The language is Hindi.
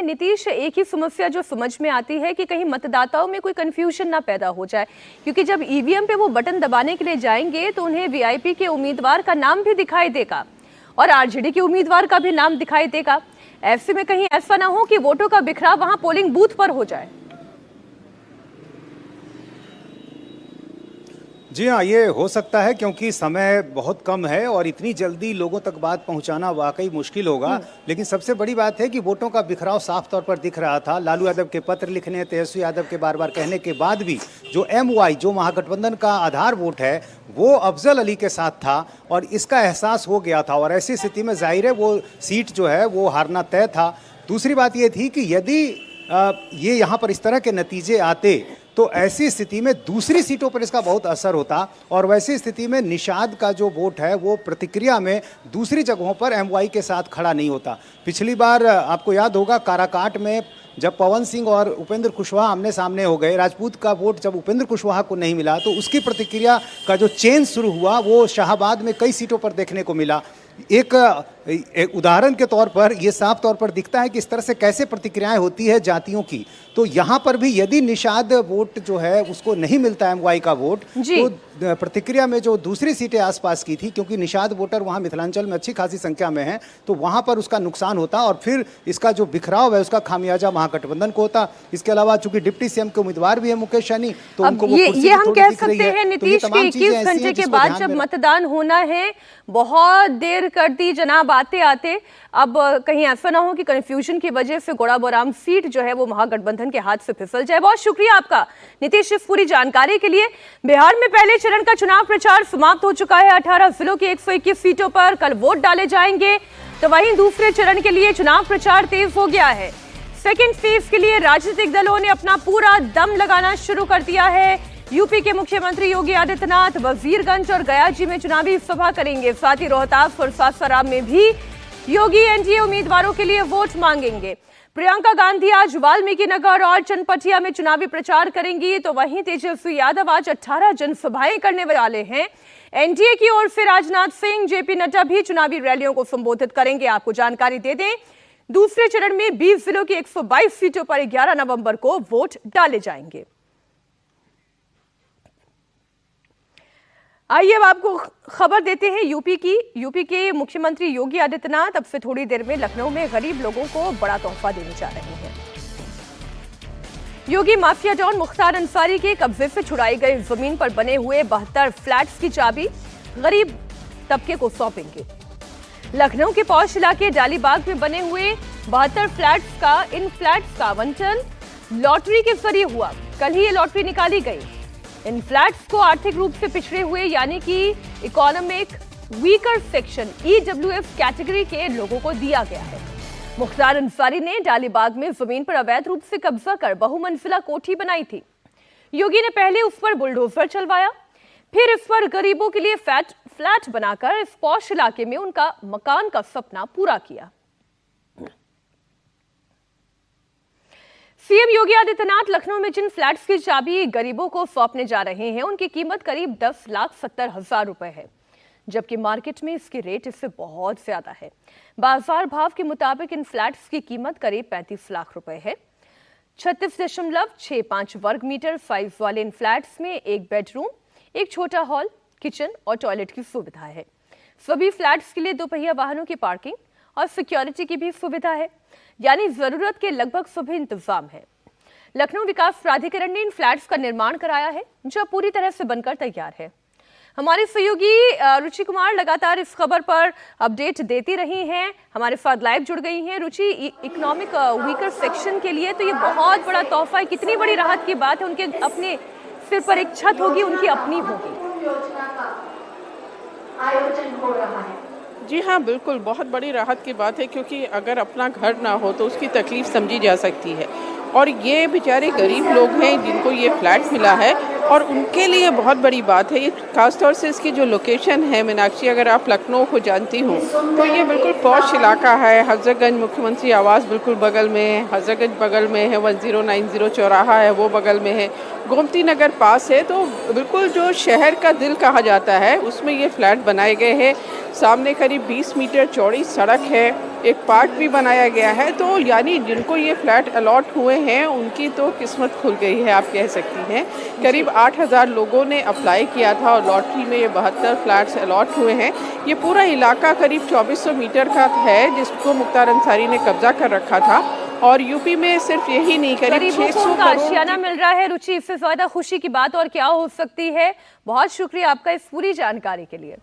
नीतीश, एक ही समस्या जो समझ में आती है कि कहीं मतदाताओं में कोई कंफ्यूजन ना पैदा हो जाए, क्योंकि जब ईवीएम पे वो बटन दबाने के लिए जाएंगे तो उन्हें वीआईपी के उम्मीदवार का नाम भी दिखाई देगा और आरजेडी के उम्मीदवार का भी नाम दिखाई देगा। ऐसे में कहीं ऐसा ना हो कि वोटों का बिखराव वहां पोलिंग बूथ पर हो जाए। जी हाँ, ये हो सकता है क्योंकि समय बहुत कम है और इतनी जल्दी लोगों तक बात पहुंचाना वाकई मुश्किल होगा। लेकिन सबसे बड़ी बात है कि वोटों का बिखराव साफ तौर पर दिख रहा था। लालू यादव के पत्र लिखने, तेजस्वी यादव के बार बार कहने के बाद भी जो एमवाई, जो महागठबंधन का आधार वोट है, वो अफजल अली के साथ था और इसका एहसास हो गया था और ऐसी स्थिति में जाहिर है वो सीट जो है वो हारना तय था। दूसरी बात ये थी कि यदि ये यहाँ पर इस तरह के नतीजे आते तो ऐसी स्थिति में दूसरी सीटों पर इसका बहुत असर होता और वैसी स्थिति में निषाद का जो वोट है वो प्रतिक्रिया में दूसरी जगहों पर एमवाई के साथ खड़ा नहीं होता। पिछली बार आपको याद होगा काराकाट में जब पवन सिंह और उपेंद्र कुशवाहा आमने सामने हो गए, राजपूत का वोट जब उपेंद्र कुशवाहा को नहीं मिला तो उसकी प्रतिक्रिया का जो चेंज शुरू हुआ वो शाहाबाद में कई सीटों पर देखने को मिला। एक उदाहरण के तौर पर यह साफ तौर पर दिखता है कि इस तरह से कैसे प्रतिक्रियाएं होती है जातियों की। तो यहाँ पर भी यदि निषाद वोट जो है उसको नहीं मिलता एमवाई का वोट, तो प्रतिक्रिया में जो दूसरी सीटें आसपास की थी, क्योंकि निषाद वोटर वहाँ मिथिलांचल में अच्छी खासी संख्या में है, तो वहाँ पर उसका नुकसान होता और फिर इसका जो बिखराव है उसका खामियाजा महागठबंधन को होता। इसके अलावा चूंकि डिप्टी सीएम के उम्मीदवार भी है मुकेश सहनी, तो उनको ये हम कह सकते हैं नीतीश के 21 घंटे के बाद जब मतदान होना है, बहुत देर कर दी जनाब आते आते। अब कहीं ऐसा ना हो कि कंफ्यूजन की वजह से गोड़ाबोराम सीट जो है वो महागठबंधन के हाथ से फिसल जाए। बहुत शुक्रिया आपका नीतीश इस पूरी जानकारी के लिए। बिहार में पहले चरण का चुनाव प्रचार समाप्त हो चुका है। 18 जिलों की 121 सीटों पर कल वोट डाले जाएंगे, तो वहीं दूसरे चरण के लिए चुनाव प्रचार तेज हो गया है। सेकेंड फेज के लिए राजनीतिक दलों ने अपना पूरा दम लगाना शुरू कर दिया है। यूपी के मुख्यमंत्री योगी आदित्यनाथ वजीरगंज और गयाजी में चुनावी सभा करेंगे। साथ ही रोहतास और सासाराम में भी योगी एनडीए उम्मीदवारों के लिए वोट मांगेंगे। प्रियंका गांधी आज वाल्मीकि नगर और चनपटिया में चुनावी प्रचार करेंगी, तो वहीं तेजस्वी यादव आज 18 जनसभाएं करने वाले हैं। एनडीए की ओर से राजनाथ सिंह, जेपी नड्डा भी चुनावी रैलियों को संबोधित करेंगे। आपको जानकारी दे दें, दूसरे चरण में 20 जिलों की 122 सीटों पर 11 नवंबर को वोट डाले जाएंगे। आइए अब आपको खबर देते हैं यूपी की। यूपी के मुख्यमंत्री योगी आदित्यनाथ अब से थोड़ी देर में लखनऊ में गरीब लोगों को बड़ा तोहफा देने जा रहे हैं। योगी माफिया डॉन मुख्तार अंसारी के कब्जे से छुड़ाई गई जमीन पर बने हुए 72 फ्लैट्स की चाबी गरीब तबके को सौंपेंगे। लखनऊ के पौष इलाके डालीबाग में बने हुए 72 इन फ्लैट्स का आवंटन लॉटरी के जरिए हुआ। कल ही ये लॉटरी निकाली गई। इन फ्लैट्स को आर्थिक रूप से पिछड़े हुए यानी कि economic weaker section EWF category के लोगों को दिया गया है। मुख्तार अंसारी ने डालीबाग में जमीन पर अवैध रूप से कब्जा कर बहुमंजिला कोठी बनाई थी। योगी ने पहले उस पर बुलडोजर चलवाया, फिर इस पर गरीबों के लिए फ्लैट बनाकर इस पौष इलाके में उनका मकान का सपना पूरा किया। सीएम योगी आदित्यनाथ लखनऊ में जिन फ्लैट्स की चाबी गरीबों को सौंपने जा रहे हैं उनकी कीमत करीब 10,70,000 रुपए है, जबकि मार्केट में इसकी रेट इससे बहुत ज्यादा है। बाजार भाव के मुताबिक इन फ्लैट्स की कीमत करीब 35 लाख रुपए है। 36.65 वर्ग मीटर साइज वाले इन फ्लैट्स में एक बेडरूम, एक छोटा हॉल, किचन और टॉयलेट की सुविधा है। सभी फ्लैट्स के लिए दोपहिया वाहनों की पार्किंग और सिक्योरिटी की भी सुविधा है, यानी जरूरत के लगभग सभी इंतजाम है। लखनऊ विकास प्राधिकरण ने इन फ्लैट्स का निर्माण कराया है, जो पूरी तरह से बनकर तैयार है। हमारे सहयोगी रुचि कुमार लगातार इस खबर पर अपडेट देती रही हैं, हमारे साथ लाइव जुड़ गई हैं। रुचि, इकोनॉमिक वीकर सेक्शन के लिए तो ये बहुत बड़ा तोहफा है, कितनी बड़ी राहत की बात है। उनके अपने सिर पर एक छत होगी, उनकी अपनी होगी। आयोजन हो रहा है। जी हाँ, बिल्कुल बहुत बड़ी राहत की बात है, क्योंकि अगर अपना घर ना हो तो उसकी तकलीफ समझी जा सकती है। और ये बेचारे गरीब लोग हैं जिनको ये फ्लैट मिला है और उनके लिए बहुत बड़ी बात है ये, खासतौर से इसकी जो लोकेशन है। मीनाक्षी, अगर आप लखनऊ को जानती हो तो ये बिल्कुल पॉश इलाका है। हजरतगंज मुख्यमंत्री आवास बिल्कुल बगल में है, हजरतगंज बगल में है, 1090 चौराहा है वो बगल में है, गोमती नगर पास है। तो बिल्कुल जो शहर का दिल कहा जाता है उसमें ये फ्लैट बनाए गए हैं। सामने करीब 20 मीटर चौड़ी सड़क है एक पार्क भी बनाया गया है। तो यानी जिनको ये फ्लैट अलॉट हुए हैं उनकी तो किस्मत खुल गई है, आप कह सकती हैं। करीब 8,000 लोगों ने अप्लाई किया था और लॉटरी में ये 72 फ्लैट्स अलॉट हुए हैं। ये पूरा इलाका करीब 2400 मीटर का है जिसको मुख्तार अंसारी ने कब्जा कर रखा था। और यूपी में सिर्फ यही नहीं, करीब गरीबों को 600 उनका करोड़ आशियाना मिल रहा है। रुचि, इससे ज्यादा खुशी की बात और क्या हो सकती है। बहुत शुक्रिया आपका इस पूरी जानकारी के लिए।